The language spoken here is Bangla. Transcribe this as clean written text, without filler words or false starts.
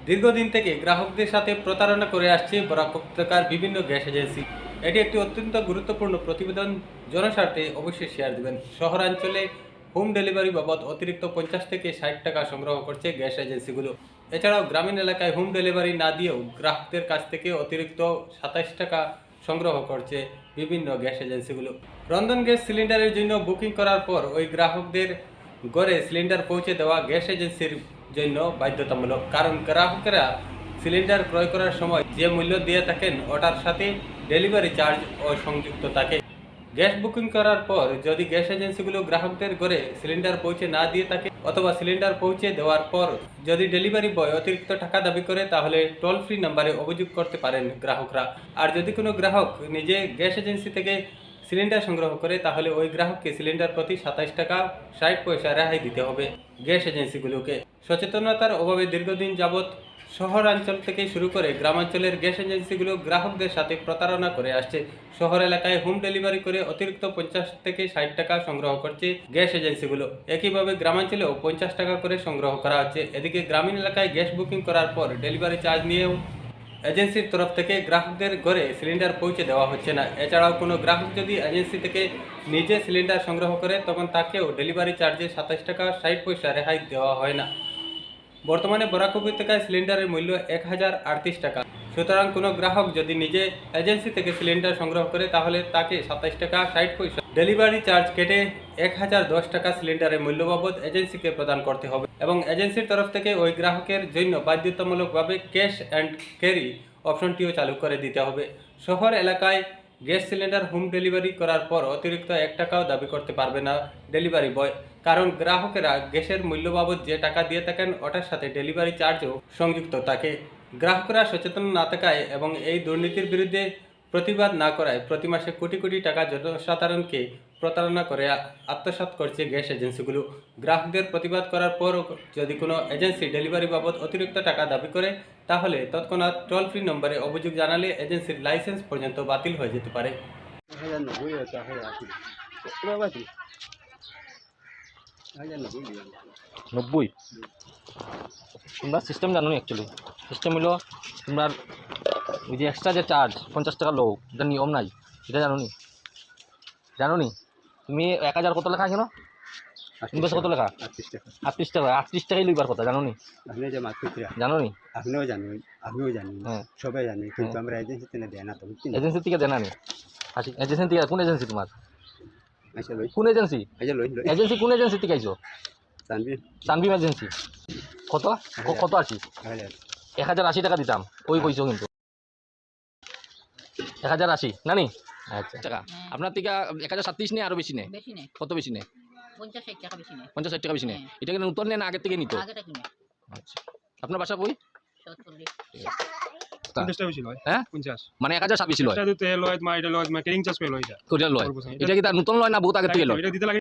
দীর্ঘদিন থেকে গ্রাহকদের সাথে প্রতারণা করে আসছে বরাক উপত্যকার বিভিন্ন গ্যাস এজেন্সি। এটি একটি অত্যন্ত গুরুত্বপূর্ণ প্রতিবেদন, জনস্বার্থে অবশ্যই শেয়ার দেবেন। শহরাঞ্চলে হোম ডেলিভারি বাবদ অতিরিক্ত 50 থেকে 60 টাকা সংগ্রহ করছে গ্যাস এজেন্সিগুলো। এছাড়াও গ্রামীণ এলাকায় হোম ডেলিভারি না দিয়েও গ্রাহকদের কাছ থেকে অতিরিক্ত 27 টাকা সংগ্রহ করছে বিভিন্ন গ্যাস এজেন্সিগুলো। রন্ধন গ্যাস সিলিন্ডারের জন্য বুকিং করার পর ওই গ্রাহকদের ঘরে সিলিন্ডার পৌঁছে দেওয়া গ্যাস এজেন্সির জন্য বাধ্যতামূলক, কারণ গ্রাহকেরা সিলিন্ডার ক্রয় করার সময় যে মূল্য দিয়ে থাকেন ওটার সাথে ডেলিভারি চার্জ ও সংযুক্ত থাকে। গ্যাস বুকিং করার পর যদি গ্যাস এজেন্সিগুলো গ্রাহকদের ঘরে সিলিন্ডার পৌঁছে না দিয়ে থাকে অথবা সিলিন্ডার পৌঁছে দেওয়ার পর যদি ডেলিভারি বয় অতিরিক্ত টাকা দাবি করে, তাহলে টোল ফ্রি নাম্বারে অভিযোগ করতে পারেন গ্রাহকরা। আর যদি কোনো গ্রাহক নিজে গ্যাস এজেন্সি থেকে সিলিন্ডার সংগ্রহ করে, তাহলে ওই গ্রাহককে সিলিন্ডার প্রতি 27 টাকা 60 পয়সা রেহাই দিতে হবে গ্যাস এজেন্সিগুলোকে। সচেতনতার অভাবে দীর্ঘদিন যাবৎ শহরাঞ্চল থেকে শুরু করে গ্রামাঞ্চলের গ্যাস এজেন্সিগুলো গ্রাহকদের সাথে প্রতারণা করে আসছে। শহর এলাকায় হোম ডেলিভারি করে অতিরিক্ত 50 থেকে 60 টাকা সংগ্রহ করছে গ্যাস এজেন্সিগুলো। একইভাবে গ্রামাঞ্চলেও 50 টাকা করে সংগ্রহ করা হচ্ছে। এদিকে গ্রামীণ এলাকায় গ্যাস বুকিং করার পর ডেলিভারি চার্জ নিয়েও এজেন্সির তরফ থেকে গ্রাহকদের ঘরে সিলিন্ডার পৌঁছে দেওয়া হচ্ছে না। এছাড়াও কোনো গ্রাহক যদি এজেন্সি থেকে নিজে সিলিন্ডার সংগ্রহ করে, তখন তাকেও ডেলিভারি চার্জে 27 টাকা 60 পয়সা রেহাই দেওয়া হয় না। বর্তমানে বরাক উপত্যকায় সিলিন্ডারের মূল্য 1038 টাকা। সুতরাং কোনো গ্রাহক যদি নিজে এজেন্সি থেকে সিলিন্ডার সংগ্রহ করে, তাহলে তাকে 27 টাকা 60 পয়সা ডেলিভারি চার্জ কেটে 1010 টাকা সিলিন্ডারের মূল্য বাবদ এজেন্সিকে প্রদান করতে হবে এবং এজেন্সির তরফ থেকে ওই গ্রাহকের জন্য বাধ্যতামূলকভাবে ক্যাশ অ্যান্ড ক্যারি অপশনটিও চালু করে দিতে হবে। শহর এলাকায় গ্যাস সিলিন্ডার হোম ডেলিভারি করার পর অতিরিক্ত 1 টাকাও দাবি করতে পারবে না ডেলিভারি বয়, কারণ গ্রাহকেরা গ্যাসের মূল্য বাবদ যে টাকা দিয়ে থাকেন ওটার সাথে ডেলিভারি চার্জও সংযুক্ত থাকে। গ্রাহকরা সচেতন না থাকায় এবং এই দুর্নীতির বিরুদ্ধে প্রতিবাদ না করায় প্রতি মাসে কোটি কোটি টাকা জনসাধারণকে প্রতারণা করে আত্মসাৎ করছে গ্যাস এজেন্সিগুলো। গ্রাহকদের প্রতিবাদ করার পরও যদি কোনো এজেন্সি ডেলিভারি বাবদ অতিরিক্ত টাকা দাবি করে, তাহলে তৎক্ষণাৎ টোল ফ্রি নম্বরে অভিযোগ জানালে এজেন্সির লাইসেন্স পর্যন্ত বাতিল হয়ে যেতে পারে। 90 তোমরা সিস্টেম জানো নি? অ্যাকচুয়ালি সিস্টেম হলো তোমরা ওই যে এক্সট্রা যে চার্জ 50 টাকা লো, এটা নিয়ম নাই, এটা জানো নি? জানো নি? তুমি 1000 কত লেখা কেন ইনভেস্ট কত লেখা? 38 টাকা 38 টাকাই লইবার কথা, জানো নি? জানো নি? আমিও জানি হ্যাঁ সবাই জানি, কিন্তু আমরা এজেন্সি থেকে দেয় না তো। এজেন্সি থেকে দেনা নি? এজেন্সি থেকে কোন এজেন্সি তোমার? আচ্ছা লই কোন এজেন্সি? আচ্ছা লই লই এজেন্সি কোন এজেন্সি থেকে আইছো? জানবি তানবিম এজেন্সি। কত কত আসি? 1080 টাকা দিতাম, ওই কইছো কিন্তু 1080 না নি? আচ্ছা টাকা আপনার থেকে 1037 নেই, আরো বেশি নেই? বেশি নেই, কত বেশি নেই? 50-60 টাকা বেশি নেই। 50-60 টাকা বেশি নেই। হ্যাঁ। এটা কি নতুন নেন আগের থেকে নিত? আগেটা কিনে আচ্ছা আপনার বাসা কই? 70 50টা বেশি লয়। হ্যাঁ 50 মানে 1026 লয় এটা তো তেল লয়, মা এটা লয়, মা কেরিং চার্জ করে লয় এটা। কোরিয়ান লয়। এটা কি তার নতুন লয় না বহুত আগে থেকে লয়? এটা দিতে লাগে।